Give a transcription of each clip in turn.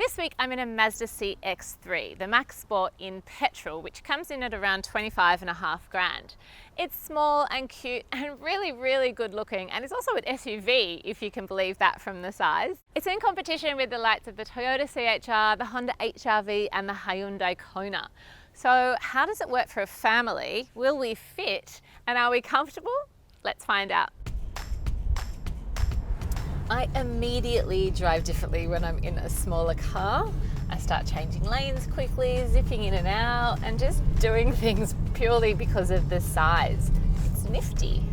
This week I'm in a Mazda CX-3, the Max Sport in petrol, which comes in at around 25.5 grand. It's small and cute and really good looking, and it's also an SUV, if you can believe that from the size. It's in competition with the likes of the Toyota CHR, the Honda HR-V and the Hyundai Kona. So how does it work for a family? Will we fit? And are we comfortable? Let's find out. I immediately drive differently when I'm in a smaller car. I start changing lanes quickly, zipping in and out, and just doing things purely because of the size. It's nifty.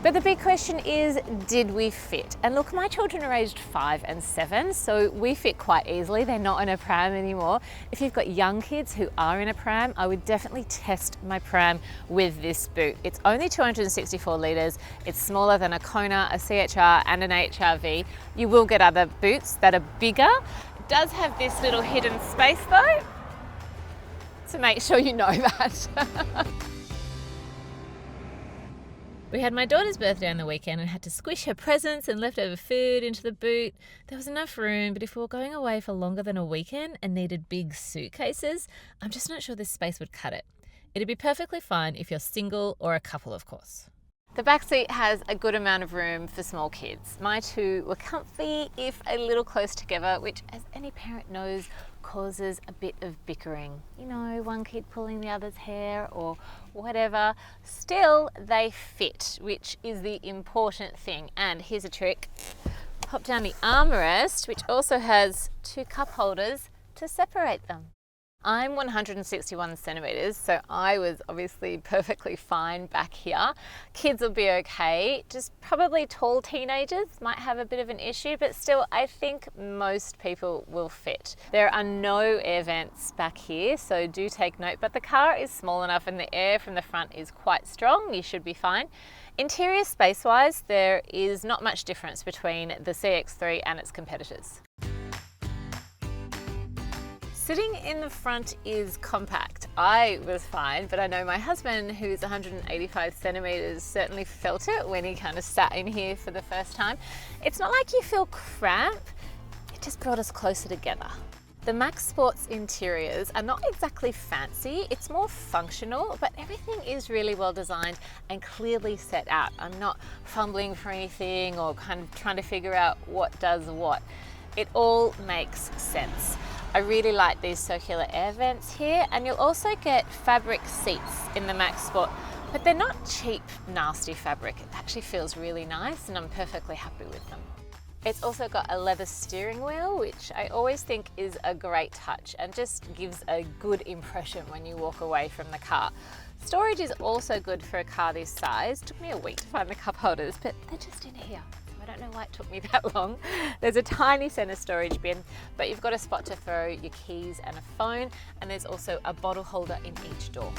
But the big question is, did we fit? And look, my children are aged 5 and 7, so we fit quite easily. They're not in a pram anymore. If you've got young kids who are in a pram, I would definitely test my pram with this boot. It's only 264 litres. It's smaller than a Kona, a CHR and an HR-V. You will get other boots that are bigger. It does have this little hidden space though, so make sure you know that. We had my daughter's birthday on the weekend and had to squish her presents and leftover food into the boot. There was enough room, but if we were going away for longer than a weekend and needed big suitcases, I'm just not sure this space would cut it. It'd be perfectly fine if you're single or a couple, of course. The back seat has a good amount of room for small kids. My two were comfy, if a little close together, which, as any parent knows, causes a bit of bickering. You know, one kid pulling the other's hair or whatever. Still, they fit, which is the important thing. And here's a trick. Pop down the armrest, which also has 2 cup holders to separate them. I'm 161 centimetres, so I was obviously perfectly fine back here. Kids will be okay, just probably tall teenagers might have a bit of an issue, but still I think most people will fit. There are no air vents back here, so do take note, but the car is small enough and the air from the front is quite strong. You should be fine. Interior space-wise, there is not much difference between the CX-3 and its competitors. Sitting in the front is compact. I was fine, but I know my husband, who's 185 centimetres, certainly felt it when he kind of sat in here for the first time. It's not like you feel cramped, it just brought us closer together. The Max Sport's interiors are not exactly fancy, it's more functional, but everything is really well designed and clearly set out. I'm not fumbling for anything or kind of trying to figure out what does what. It all makes sense. I really like these circular air vents here, and you'll also get fabric seats in the Max Sport, but they're not cheap, nasty fabric. It actually feels really nice and I'm perfectly happy with them. It's also got a leather steering wheel, which I always think is a great touch and just gives a good impression when you walk away from the car. Storage is also good for a car this size. It took me a week to find the cup holders, but they're just in here. I don't know why it took me that long. There's a tiny centre storage bin, but you've got a spot to throw your keys and a phone, and there's also a bottle holder in each door.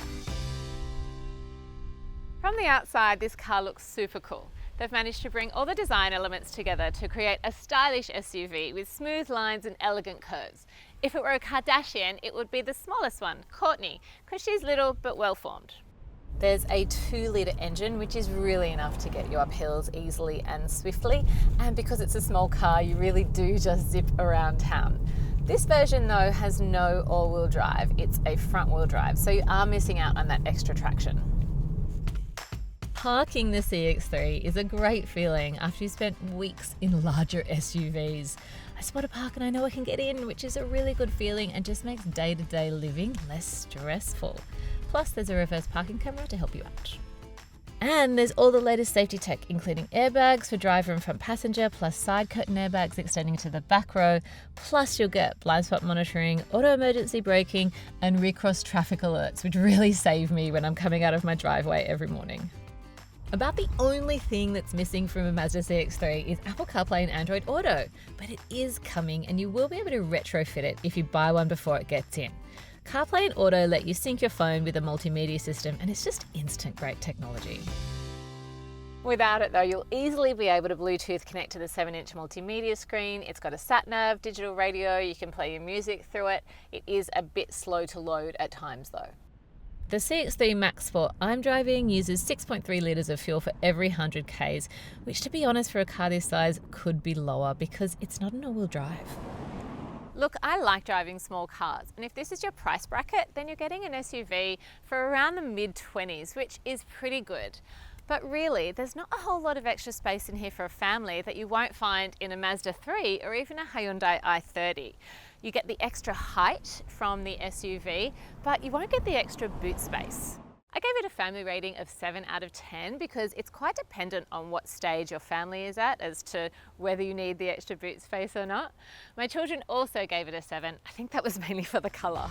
From the outside, this car looks super cool. They've managed to bring all the design elements together to create a stylish SUV with smooth lines and elegant curves. If it were a Kardashian, it would be the smallest one, Kourtney, because she's little but well-formed. There's a 2-litre engine, which is really enough to get you up hills easily and swiftly. And because it's a small car, you really do just zip around town. This version though has no all-wheel drive. It's a front-wheel drive, so you are missing out on that extra traction. Parking the CX-3 is a great feeling after you've spent weeks in larger SUVs. I spot a park and I know I can get in, which is a really good feeling and just makes day-to-day living less stressful. Plus, there's a reverse parking camera to help you out. And there's all the latest safety tech, including airbags for driver and front passenger, plus side curtain airbags extending to the back row. Plus, you'll get blind spot monitoring, auto emergency braking, and recross traffic alerts, which really save me when I'm coming out of my driveway every morning. About the only thing that's missing from a Mazda CX-3 is Apple CarPlay and Android Auto, but it is coming and you will be able to retrofit it if you buy one before it gets in. CarPlay and Auto let you sync your phone with a multimedia system, and it's just instant great technology. Without it though, you'll easily be able to Bluetooth connect to the 7-inch multimedia screen. It's got a sat-nav, digital radio, you can play your music through it. It is a bit slow to load at times though. The CX-3 Max Sport I'm driving uses 6.3 litres of fuel for every 100 Ks, which to be honest for a car this size could be lower because it's not an all-wheel drive. Look, I like driving small cars, and if this is your price bracket, then you're getting an SUV for around the mid-20s, which is pretty good. But really, there's not a whole lot of extra space in here for a family that you won't find in a Mazda 3 or even a Hyundai i30. You get the extra height from the SUV, but you won't get the extra boot space. I gave it a family rating of 7 out of 10 because it's quite dependent on what stage your family is at as to whether you need the extra boot space or not. My children also gave it a 7. I think that was mainly for the colour.